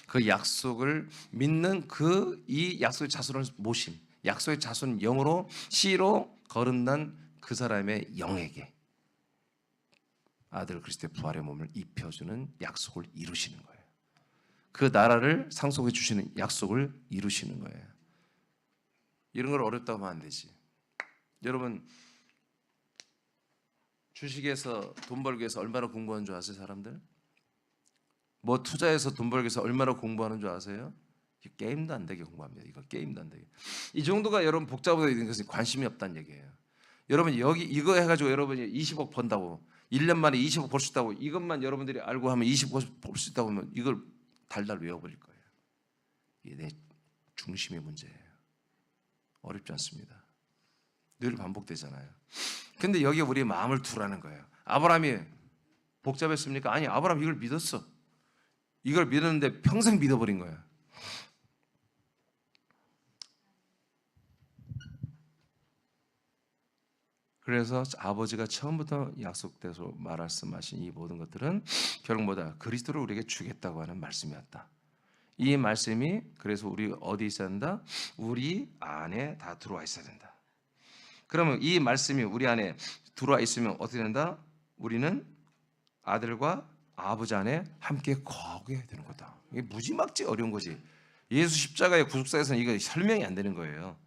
그 약속을 믿는 이 약속의 자손을 모신 약속의 자손 영으로 씨로 거듭난 그 사람의 영에게 아들 그리스도의 부활의 몸을 입혀주는 약속을 이루시는 거예요. 그 나라를 상속해 주시는 약속을 이루시는 거예요. 이런 걸 어렵다고 하면 안 되지. 여러분 주식에서 돈 벌기 위해서 얼마나 공부하는 줄 아세요, 사람들? 뭐 투자해서 돈 벌기 위해서 얼마나 공부하는 줄 아세요? 게임도 안 되게 공부합니다. 이거 게임도 안 되게. 이 정도가 여러분 복잡하게 있는 것은 관심이 없다는 얘기예요. 여러분 여기 이거 해가지고 여러분이 20억 번다고 1년 만에 20억 벌 수 있다고 이것만 여러분들이 알고 하면 20억 벌 수 있다고 하면 이걸 달달 외워버릴 거예요. 이게 내 중심의 문제예요. 어렵지 않습니다. 늘 반복되잖아요. 근데 여기에 우리의 마음을 두라는 거예요. 아브라함이 복잡했습니까? 아니, 아브라함 이걸 믿었어. 이걸 믿었는데 평생 믿어버린 거야. 그래서 아버지가 처음부터 약속돼서 말씀하신 이 모든 것들은 결국 뭐다? 그리스도를 우리에게 주겠다고 하는 말씀이었다. 이 말씀이 그래서 우리 어디 있어야 한다? 우리 안에 다 들어와 있어야 된다. 그러면 이 말씀이 우리 안에 들어와 있으면 어떻게 된다? 우리는 아들과 아버지 안에 함께 거하게 되는 거다. 이게 무지막지 어려운 거지. 예수 십자가의 구속사에서는 이거 설명이 안 되는 거예요.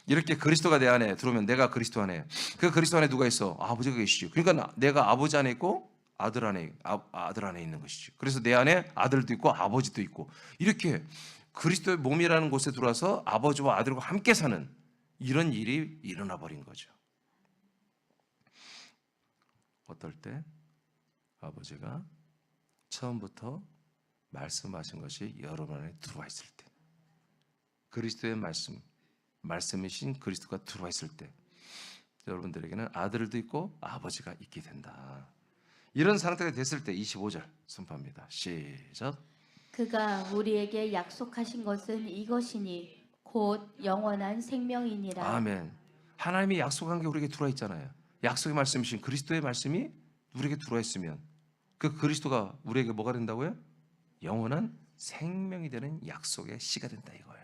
이렇게 그리스도가 내 안에 들어오면 내가 그리스도 안에, 그 그리스도 안에 누가 있어? 아버지가 계시죠. 그러니까 내가 아버지 안에 있고 아들 안에 있는 것이죠. 그래서 내 안에 아들도 있고 아버지도 있고 이렇게 그리스도의 몸이라는 곳에 들어와서 아버지와 아들과 함께 사는 이런 일이 일어나 버린 거죠. 어떨 때? 아버지가 처음부터 말씀하신 것이 여러분 안에 들어와 있을 때, 그리스도의 말씀이신 그리스도가 들어와 있을 때 여러분들에게는 아들도 있고 아버지가 있게 된다. 이런 상태가 됐을 때 25절 선포합니다. 시작. 그가 우리에게 약속하신 것은 이것이니 곧 영원한 생명이니라. 아멘. 하나님이 약속한 게 우리에게 들어와 있잖아요. 약속의 말씀이신 그리스도의 말씀이 우리에게 들어와 있으면 그 그리스도가 우리에게 뭐가 된다고요? 영원한 생명이 되는 약속의 씨가 된다 이거예요.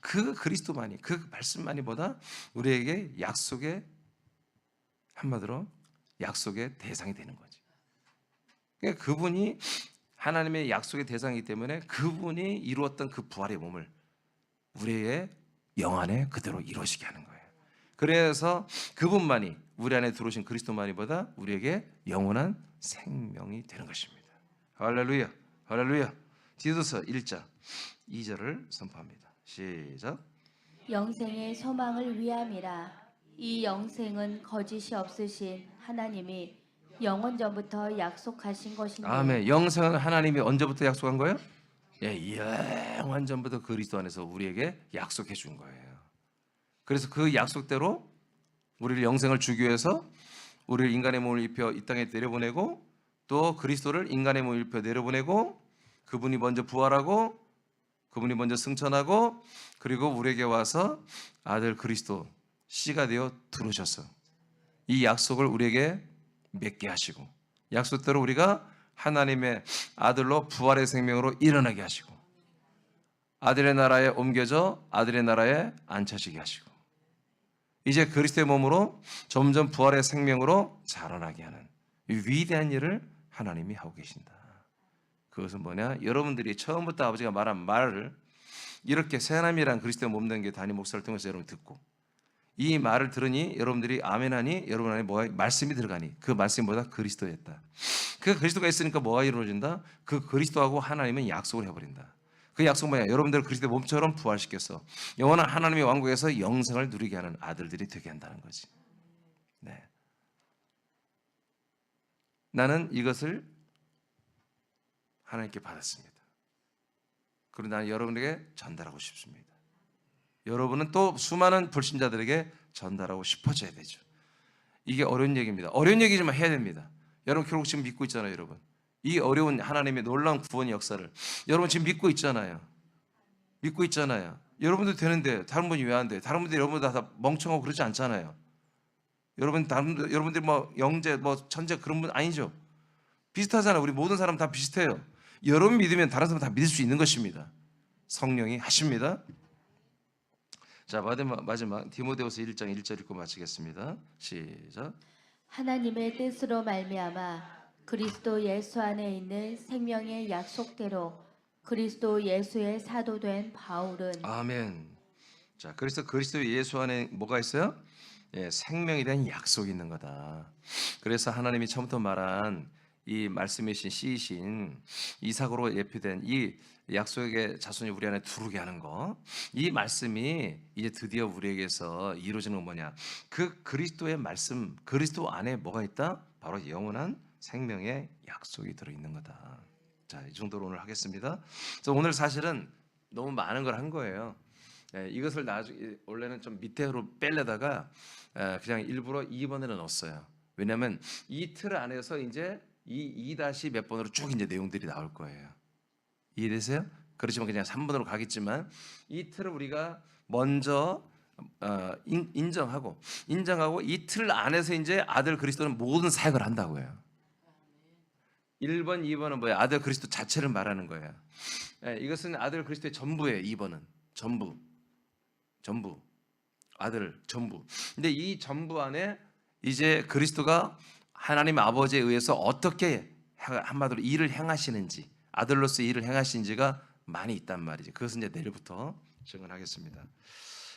그 그리스도만이, 그 말씀만이 보다 우리에게 약속의, 한마디로 약속의 대상이 되는 거지. 그러니까 그분이 하나님의 약속의 대상이기 때문에 그분이 이루었던 그 부활의 몸을 우리의 영 안에 그대로 이루어지게 하는 거예요. 그래서 그분만이, 우리 안에 들어오신 그리스도만이 보다 우리에게 영원한 생명이 되는 것입니다. 할렐루야, 할렐루야. 디도서 1장 2절을 선포합니다. 시작. 영생의 소망을 위함이라. 이 영생은 거짓이 없으신 하나님이 영원 전부터 약속하신 것인데. 아멘. 영생은 하나님이 언제부터 약속한 거예요? 예, 영원 전부터 그리스도 안에서 우리에게 약속해 준 거예요. 그래서 그 약속대로 우리를 영생을 주기 위해서 우리를 인간의 몸을 입혀 이 땅에 내려보내고, 또 그리스도를 인간의 몸을 입혀 내려보내고, 그분이 먼저 부활하고 그분이 먼저 승천하고, 그리고 우리에게 와서 아들 그리스도 씨가 되어 들어오셔서 이 약속을 우리에게 맺게 하시고, 약속대로 우리가 하나님의 아들로 부활의 생명으로 일어나게 하시고, 아들의 나라에 옮겨져 아들의 나라에 앉혀지게 하시고, 이제 그리스도의 몸으로 점점 부활의 생명으로 자라나게 하는 이 위대한 일을 하나님이 하고 계신다. 그것은 뭐냐? 여러분들이 처음부터 아버지가 말한 말을 이렇게 새하나님이란 그리스도의 몸 된 게 담임 목사를 통해서 여러분 듣고, 이 말을 들으니 여러분들이 아멘하니 여러분 안에 뭐가 말씀이 들어가니 그 말씀이 뭐다? 그리스도였다. 그 그리스도가 있으니까 뭐가 이루어진다? 그 그리스도하고 하나님은 약속을 해버린다. 그 약속 뭐야? 여러분들을 그리스도의 몸처럼 부활시켜서 영원한 하나님의 왕국에서 영생을 누리게 하는 아들들이 되게 한다는 거지. 네. 나는 이것을 하나님께 받았습니다. 그리고 나는 여러분에게 전달하고 싶습니다. 여러분은 또 수많은 불신자들에게 전달하고 싶어져야 되죠. 이게 어려운 얘기입니다. 어려운 얘기지만 해야 됩니다. 여러분 결국 지금 믿고 있잖아요, 여러분. 이 어려운 하나님의 놀라운 구원 역사를 여러분 지금 믿고 있잖아요. 믿고 있잖아요. 여러분도 되는데 다른 분이 왜 안 돼요? 다른 분들이 여러분들 다 멍청하고 그러지 않잖아요. 여러분들이 뭐 영재, 뭐 천재 그런 분 아니죠. 비슷하잖아요. 우리 모든 사람 다 비슷해요. 여러분 믿으면 다른 사람 다 믿을 수 있는 것입니다. 성령이 하십니다. 자, 마지막 디모데후서 1장 1절 읽고 마치겠습니다. 시작. 하나님의 뜻으로 말미암아 그리스도 예수 안에 있는 생명의 약속대로 그리스도 예수의 사도된 바울은. 아멘. 자, 그래서 그리스도 예수 안에 뭐가 있어요? 예, 생명에 대한 약속이 있는 거다. 그래서 하나님이 처음부터 말한 이 말씀이신 씨이신 이삭으로 예표된 이 약속의 자손이 우리 안에 들어오게 하는 거, 이 말씀이 이제 드디어 우리에게서 이루어지는 건 뭐냐? 그 그리스도의 말씀, 그리스도 안에 뭐가 있다? 바로 영원한 생명의 약속이 들어있는 거다. 자, 이 정도로 오늘 하겠습니다. 그래서 오늘 사실은 너무 많은 걸 한 거예요. 이것을 나중에 원래는 좀 밑으로 빼려다가 그냥 일부러 2번으로 넣었어요. 왜냐하면 이 틀 안에서 이제 이 2- 몇 번으로 쭉 이제 내용들이 나올 거예요. 이해되세요? 그렇지만 그냥 3번으로 가겠지만 이 틀을 우리가 먼저 인정하고 이 틀 안에서 이제 아들 그리스도는 모든 사역을 한다고요. 1번, 2번은 뭐예요? 아들 그리스도 자체를 말하는 거예요. 이것은 아들 그리스도의 전부예요. 2번은 전부 아들 전부. 근데 이 전부 안에 이제 그리스도가 하나님 아버지에 의해서 어떻게 한마디로 일을 행하시는지, 아들로서 일을 행하시는지가 많이 있단 말이죠. 그것은 이제 내일부터 증언하겠습니다.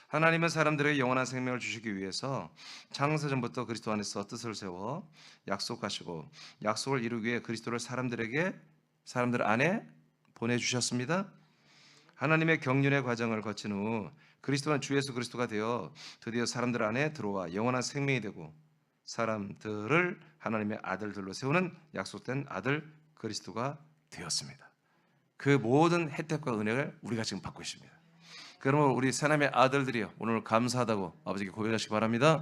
하나님은 사람들에게 영원한 생명을 주시기 위해서 창세전부터 그리스도 안에서 뜻을 세워 약속하시고 약속을 이루기 위해 그리스도를 사람들 안에 보내주셨습니다. 하나님의 경륜의 과정을 거친 후 그리스도는 주 예수 그리스도가 되어 드디어 사람들 안에 들어와 영원한 생명이 되고 사람들을 하나님의 아들들로 세우는 약속된 아들 그리스도가 되었습니다. 그 모든 혜택과 은혜를 우리가 지금 받고 있습니다. 그러면 우리 하나님의 아들들이요, 오늘 감사하다고 아버지께 고백하시기 바랍니다.